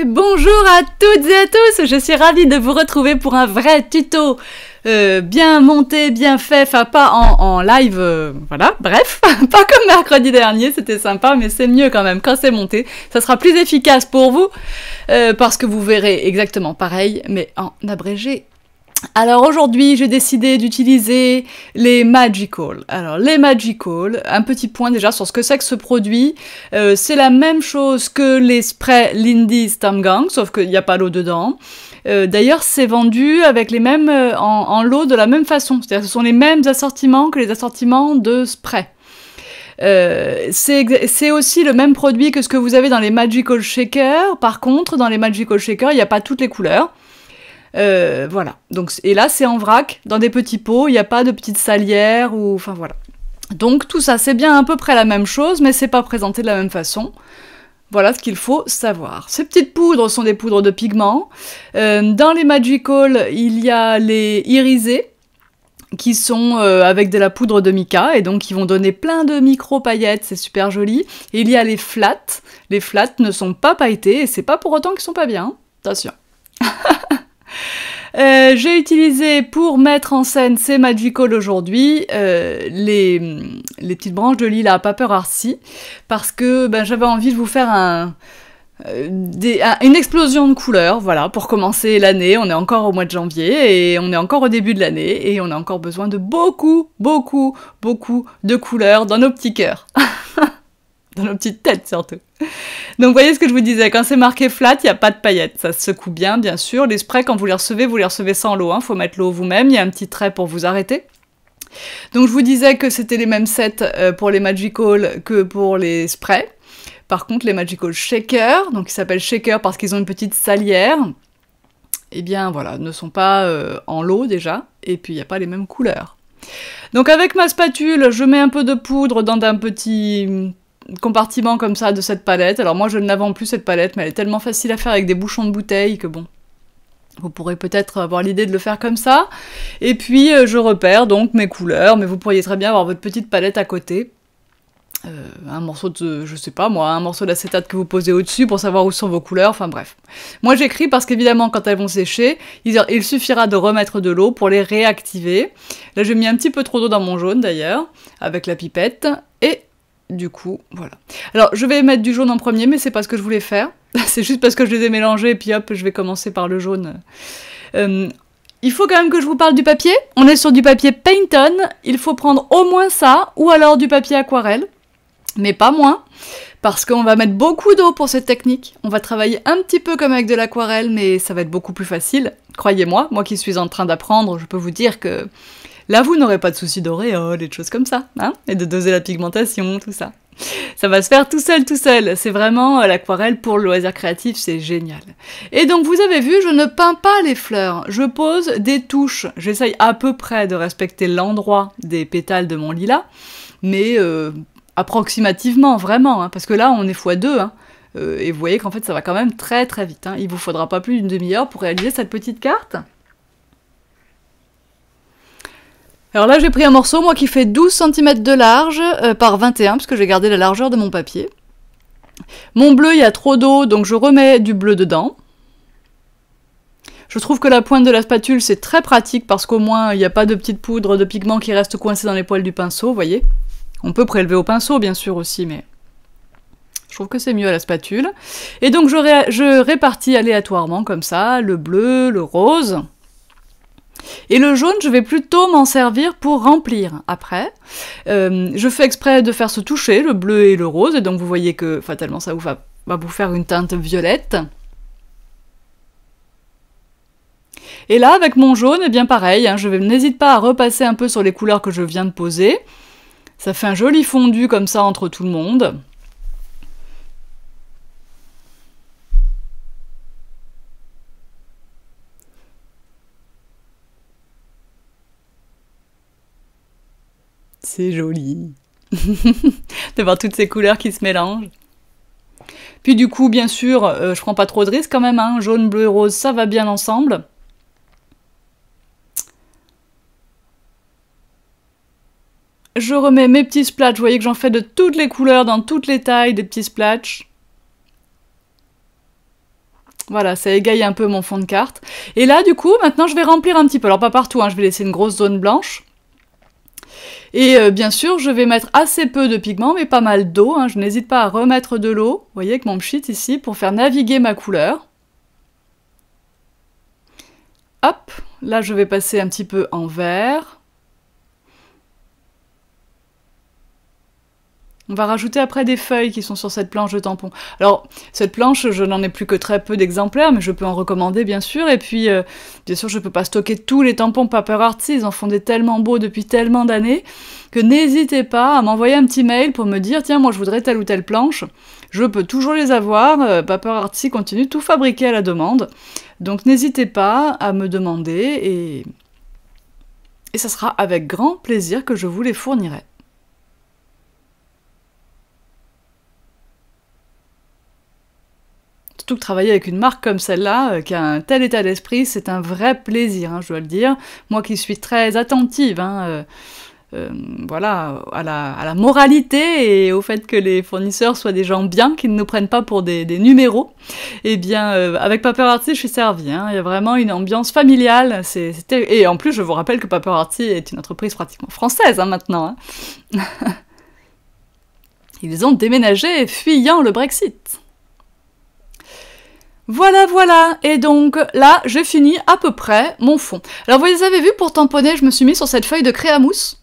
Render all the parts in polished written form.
Et bonjour à toutes et à tous, je suis ravie de vous retrouver pour un vrai tuto bien monté, bien fait, enfin pas en live, voilà, bref, pas comme mercredi dernier, c'était sympa, mais c'est mieux quand même quand c'est monté, ça sera plus efficace pour vous, parce que vous verrez exactement pareil, mais en abrégé. Alors aujourd'hui, j'ai décidé d'utiliser les Magical. Alors les Magical, un petit point déjà sur ce que c'est que ce produit. C'est la même chose que les sprays Lindy Stam Gang, sauf qu'il n'y a pas l'eau dedans. D'ailleurs, c'est vendu avec les mêmes en lot de la même façon. C'est-à-dire que ce sont les mêmes assortiments que les assortiments de spray. C'est aussi le même produit que ce que vous avez dans les Magical Shakers. Par contre, dans les Magical Shakers, il n'y a pas toutes les couleurs. Voilà. Donc, et là, c'est en vrac, dans des petits pots, il n'y a pas de petites salières, ou... Enfin, voilà. Donc, tout ça, c'est bien à peu près la même chose, mais c'est pas présenté de la même façon. Voilà ce qu'il faut savoir. Ces petites poudres sont des poudres de pigments. Dans les Magical, il y a les irisés, qui sont avec de la poudre de mica, et donc qui vont donner plein de micro-paillettes, c'est super joli. Et il y a les flats. Les flats ne sont pas pailletés, et c'est pas pour autant qu'ils sont pas bien. Hein. Attention. J'ai utilisé pour mettre en scène ces Magical aujourd'hui les petites branches de lilas Paper Artsy parce que ben, j'avais envie de vous faire une explosion de couleurs, voilà, pour commencer l'année. On est encore au mois de janvier et on est encore au début de l'année et on a encore besoin de beaucoup de couleurs dans nos petits cœurs. Dans nos petites têtes surtout. Donc vous voyez ce que je vous disais, quand c'est marqué flat, il n'y a pas de paillettes, ça se secoue bien sûr. Les sprays, quand vous les recevez sans l'eau, hein, faut mettre l'eau vous-même, il y a un petit trait pour vous arrêter. Donc je vous disais que c'était les mêmes sets pour les Magical que pour les sprays. Par contre, les Magical Shakers, donc ils s'appellent Shakers parce qu'ils ont une petite salière, eh bien voilà, ne sont pas en l'eau déjà, et puis il n'y a pas les mêmes couleurs. Donc avec ma spatule, je mets un peu de poudre dans un petit compartiment comme ça de cette palette. Alors moi je ne vends plus cette palette, mais elle est tellement facile à faire avec des bouchons de bouteille que bon, vous pourrez peut-être avoir l'idée de le faire comme ça. Et puis je repère donc mes couleurs, mais vous pourriez très bien avoir votre petite palette à côté. Un morceau de, je sais pas moi, un morceau d'acétate que vous posez au-dessus pour savoir où sont vos couleurs, enfin bref. Moi j'écris parce qu'évidemment quand elles vont sécher, il suffira de remettre de l'eau pour les réactiver. Là j'ai mis un petit peu trop d'eau dans mon jaune d'ailleurs, avec la pipette, et du coup, voilà. Alors, je vais mettre du jaune en premier, mais c'est pas ce que je voulais faire. C'est juste parce que je les ai mélangés, et puis hop, je vais commencer par le jaune. Il faut quand même que je vous parle du papier. On est sur du papier Paint On. Il faut prendre au moins ça, ou alors du papier aquarelle, mais pas moins, parce qu'on va mettre beaucoup d'eau pour cette technique. On va travailler un petit peu comme avec de l'aquarelle, mais ça va être beaucoup plus facile. Croyez-moi, moi qui suis en train d'apprendre, je peux vous dire que là, vous n'aurez pas de soucis d'auréole et de choses comme ça, hein, et de doser la pigmentation, tout ça. Ça va se faire tout seul. C'est vraiment l'aquarelle pour le loisir créatif, c'est génial. Et donc, vous avez vu, je ne peins pas les fleurs. Je pose des touches. J'essaye à peu près de respecter l'endroit des pétales de mon lilas, mais approximativement, vraiment, hein, parce que là, on est x2, hein, et vous voyez qu'en fait, ça va quand même très vite. Hein. Il vous faudra pas plus d'une demi-heure pour réaliser cette petite carte. Alors là, j'ai pris un morceau, moi, qui fait 12 cm de large par 21, parce que j'ai gardé la largeur de mon papier. Mon bleu, il y a trop d'eau, donc je remets du bleu dedans. Je trouve que la pointe de la spatule, c'est très pratique, parce qu'au moins, il n'y a pas de petite poudre de pigment qui reste coincée dans les poils du pinceau, vous voyez. On peut prélever au pinceau, bien sûr, aussi, mais je trouve que c'est mieux à la spatule. Et donc, je répartis aléatoirement, comme ça, le bleu, le rose. Et le jaune, je vais plutôt m'en servir pour remplir après. Je fais exprès de faire se toucher le bleu et le rose, et donc vous voyez que fatalement ça va vous faire une teinte violette. Et là, avec mon jaune, eh bien pareil, hein, n'hésite pas à repasser un peu sur les couleurs que je viens de poser. Ça fait un joli fondu comme ça entre tout le monde. C'est joli de voir toutes ces couleurs qui se mélangent. Puis du coup, bien sûr, je prends pas trop de risques quand même, hein. Jaune, bleu et rose, ça va bien ensemble. Je remets mes petits splats, vous voyez que j'en fais de toutes les couleurs, dans toutes les tailles, des petits splats. Voilà, ça égaye un peu mon fond de carte. Et là, du coup, maintenant, je vais remplir un petit peu. Alors, pas partout, hein, je vais laisser une grosse zone blanche. Et bien sûr, je vais mettre assez peu de pigments, mais pas mal d'eau. Hein. Je n'hésite pas à remettre de l'eau, vous voyez, avec mon pchit ici, pour faire naviguer ma couleur. Hop, là, je vais passer un petit peu en vert. On va rajouter après des feuilles qui sont sur cette planche de tampon. Alors, cette planche, je n'en ai plus que très peu d'exemplaires, mais je peux en recommander, bien sûr. Et puis, bien sûr, je ne peux pas stocker tous les tampons Paper Artsy. Ils en font des tellement beaux depuis tellement d'années que n'hésitez pas à m'envoyer un petit mail pour me dire « Tiens, moi, je voudrais telle ou telle planche. » Je peux toujours les avoir. Paper Artsy continue de tout fabriquer à la demande. Donc, n'hésitez pas à me demander et ça sera avec grand plaisir que je vous les fournirai. Surtout que travailler avec une marque comme celle-là, qui a un tel état d'esprit, c'est un vrai plaisir, hein, je dois le dire. Moi qui suis très attentive, hein, voilà, à la moralité et au fait que les fournisseurs soient des gens bien, qui ne nous prennent pas pour des numéros, et bien, avec Paper Artsy, je suis servie. Hein, il y a vraiment une ambiance familiale. Et en plus, je vous rappelle que Paper Artsy est une entreprise pratiquement française, hein, maintenant. Hein. Ils ont déménagé, fuyant le Brexit. Voilà, voilà, et donc là, j'ai fini à peu près mon fond. Alors vous les avez vus, pour tamponner, je me suis mis sur cette feuille de craie à mousse.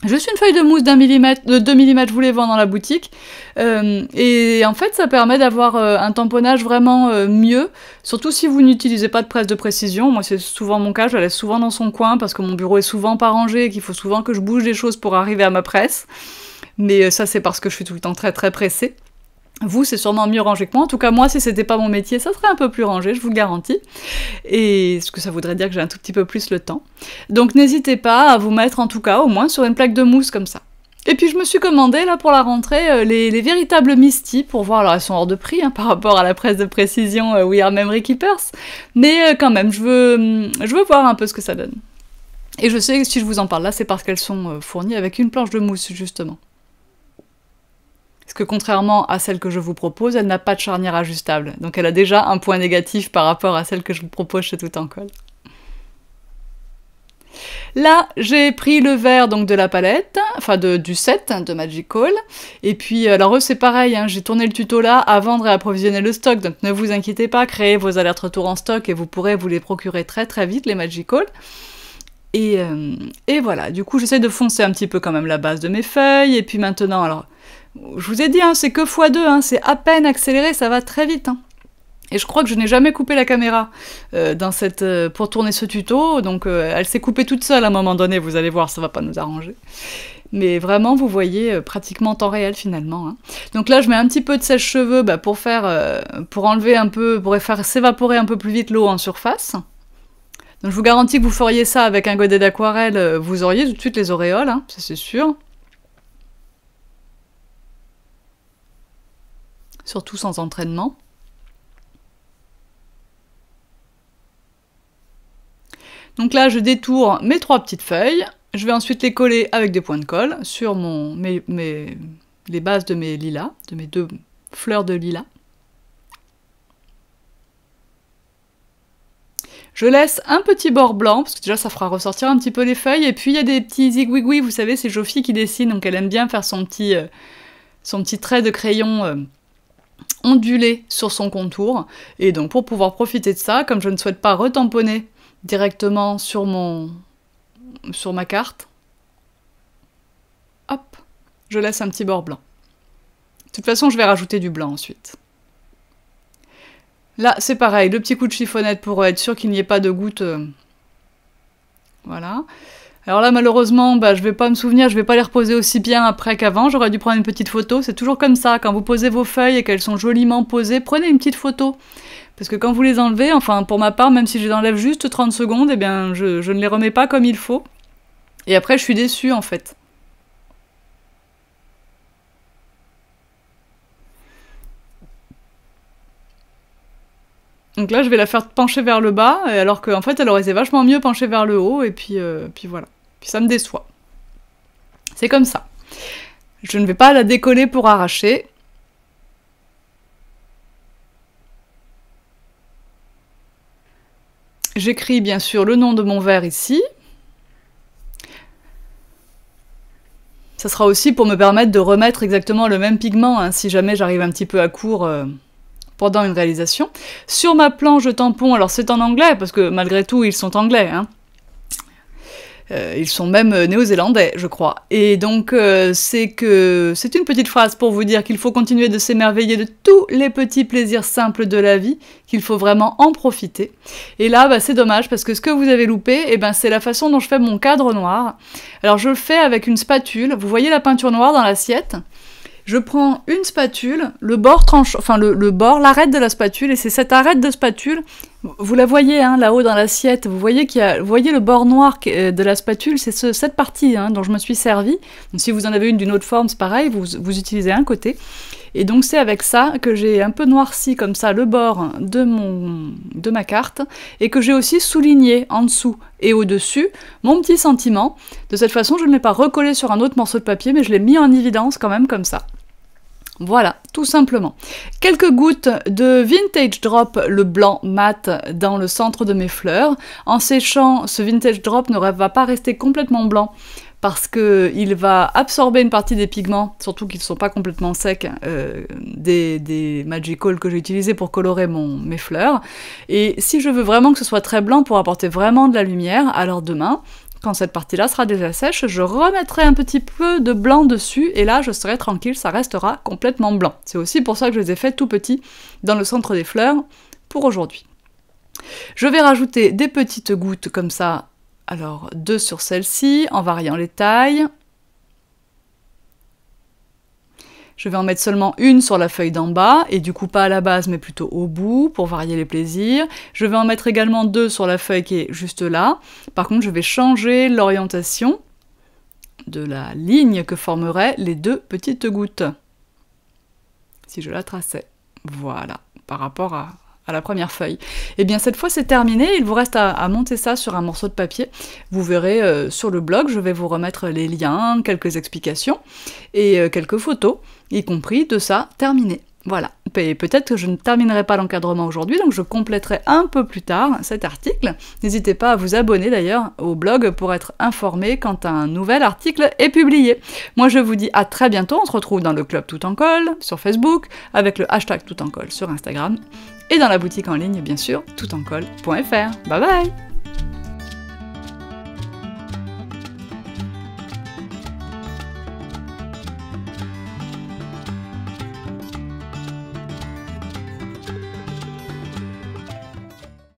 Juste une feuille de mousse de 2 mm, je vous les vends dans la boutique. Et en fait, ça permet d'avoir un tamponnage vraiment mieux, surtout si vous n'utilisez pas de presse de précision. Moi, c'est souvent mon cas, je la laisse souvent dans son coin, parce que mon bureau est souvent pas rangé, et qu'il faut souvent que je bouge des choses pour arriver à ma presse. Mais ça, c'est parce que je suis tout le temps très très pressée. Vous, c'est sûrement mieux rangé que moi. En tout cas, moi, si c'était pas mon métier, ça serait un peu plus rangé, je vous le garantis. Et ce que ça voudrait dire que j'ai un tout petit peu plus le temps. Donc, n'hésitez pas à vous mettre, en tout cas, au moins sur une plaque de mousse comme ça. Et puis, je me suis commandé, là, pour la rentrée, les véritables Misty, pour voir. Alors, elles sont hors de prix, hein, par rapport à la presse de précision We Are Memory Keepers. Mais quand même, je veux voir un peu ce que ça donne. Et je sais que si je vous en parle là, c'est parce qu'elles sont fournies avec une planche de mousse, justement. Parce que contrairement à celle que je vous propose, elle n'a pas de charnière ajustable. Donc elle a déjà un point négatif par rapport à celle que je vous propose chez Tout en Colle. Là, j'ai pris le vert donc de la palette, enfin du set de Magical. Et puis, alors eux, c'est pareil, hein, j'ai tourné le tuto là à vendre et approvisionner le stock. Donc ne vous inquiétez pas, créez vos alertes retour en stock et vous pourrez vous les procurer très très vite, les Magical. Et voilà, du coup, j'essaie de foncer un petit peu quand même la base de mes feuilles. Et puis maintenant, alors... Je vous ai dit, hein, c'est que x2, hein, c'est à peine accéléré, ça va très vite. Hein. Et je crois que je n'ai jamais coupé la caméra pour tourner ce tuto, donc elle s'est coupée toute seule à un moment donné, vous allez voir, ça va pas nous arranger. Mais vraiment, vous voyez, pratiquement en temps réel finalement. Hein. Donc là, je mets un petit peu de sèche-cheveux pour enlever un peu, pour faire s'évaporer un peu plus vite l'eau en surface. Donc je vous garantis que vous feriez ça avec un godet d'aquarelle, vous auriez tout de suite les auréoles, hein, ça c'est sûr. Surtout sans entraînement. Donc là, je détourne mes 3 petites feuilles. Je vais ensuite les coller avec des points de colle sur les bases de mes lilas, de mes 2 fleurs de lilas. Je laisse un petit bord blanc, parce que déjà ça fera ressortir un petit peu les feuilles, et puis il y a des petits zigouigouis, vous savez, c'est Jophie qui dessine, donc elle aime bien faire son petit trait de crayon ondulé sur son contour, et donc pour pouvoir profiter de ça, comme je ne souhaite pas retamponner directement sur ma carte, hop, je laisse un petit bord blanc. De toute façon, je vais rajouter du blanc ensuite. Là, c'est pareil, le petit coup de chiffonnette pour être sûr qu'il n'y ait pas de gouttes. Voilà. Alors là, malheureusement, je vais pas me souvenir, je vais pas les reposer aussi bien après qu'avant. J'aurais dû prendre une petite photo. C'est toujours comme ça, quand vous posez vos feuilles et qu'elles sont joliment posées, prenez une petite photo. Parce que quand vous les enlevez, enfin pour ma part, même si je les enlève juste 30 secondes, eh bien je ne les remets pas comme il faut. Et après, je suis déçue en fait. Donc là, je vais la faire pencher vers le bas, alors qu'en fait, elle aurait été vachement mieux penchée vers le haut, et puis voilà. Puis ça me déçoit. C'est comme ça. Je ne vais pas la décoller pour arracher. J'écris bien sûr le nom de mon verre ici. Ça sera aussi pour me permettre de remettre exactement le même pigment, hein, si jamais j'arrive un petit peu à court pendant une réalisation. Sur ma planche de tampon, alors c'est en anglais, parce que malgré tout, ils sont anglais, hein. Ils sont même néo-zélandais, je crois. Et donc, c'est une petite phrase pour vous dire qu'il faut continuer de s'émerveiller de tous les petits plaisirs simples de la vie, qu'il faut vraiment en profiter. Et là, bah, c'est dommage, parce que ce que vous avez loupé, eh ben, c'est la façon dont je fais mon cadre noir. Alors, je le fais avec une spatule. Vous voyez la peinture noire dans l'assiette ? Je prends une spatule, le bord tranchant, enfin le bord, l'arête de la spatule, et c'est cette arête de spatule, vous la voyez hein, là-haut dans l'assiette, vous voyez le bord noir de la spatule, c'est cette partie hein, dont je me suis servie. Donc, si vous en avez une d'une autre forme, c'est pareil, vous utilisez un côté. Et donc c'est avec ça que j'ai un peu noirci comme ça le bord de ma carte, et que j'ai aussi souligné en dessous et au-dessus mon petit sentiment. De cette façon, je ne l'ai pas recollé sur un autre morceau de papier, mais je l'ai mis en évidence quand même comme ça. Voilà, tout simplement. Quelques gouttes de Vintage Drop, le blanc mat, dans le centre de mes fleurs. En séchant, ce Vintage Drop ne va pas rester complètement blanc, parce qu'il va absorber une partie des pigments, surtout qu'ils ne sont pas complètement secs, des Magical que j'ai utilisés pour colorer mes fleurs. Et si je veux vraiment que ce soit très blanc pour apporter vraiment de la lumière, alors demain, quand cette partie-là sera déjà sèche, je remettrai un petit peu de blanc dessus, et là je serai tranquille, ça restera complètement blanc. C'est aussi pour ça que je les ai fait tout petits dans le centre des fleurs pour aujourd'hui. Je vais rajouter des petites gouttes comme ça, alors 2 sur celle-ci, en variant les tailles. Je vais en mettre seulement une sur la feuille d'en bas, et du coup pas à la base mais plutôt au bout, pour varier les plaisirs. Je vais en mettre également 2 sur la feuille qui est juste là. Par contre je vais changer l'orientation de la ligne que formeraient les 2 petites gouttes. Si je la traçais. Voilà, par rapport à la première feuille. Et bien cette fois c'est terminé, il vous reste à monter ça sur un morceau de papier. Vous verrez sur le blog, je vais vous remettre les liens, quelques explications et quelques photos, y compris de ça terminé. Voilà, et peut-être que je ne terminerai pas l'encadrement aujourd'hui, donc je compléterai un peu plus tard cet article. N'hésitez pas à vous abonner d'ailleurs au blog pour être informé quand un nouvel article est publié. Moi je vous dis à très bientôt, on se retrouve dans le club Tout en Colle sur Facebook, avec le hashtag Tout en Colle sur Instagram, et dans la boutique en ligne bien sûr, toutencolle.fr. Bye bye!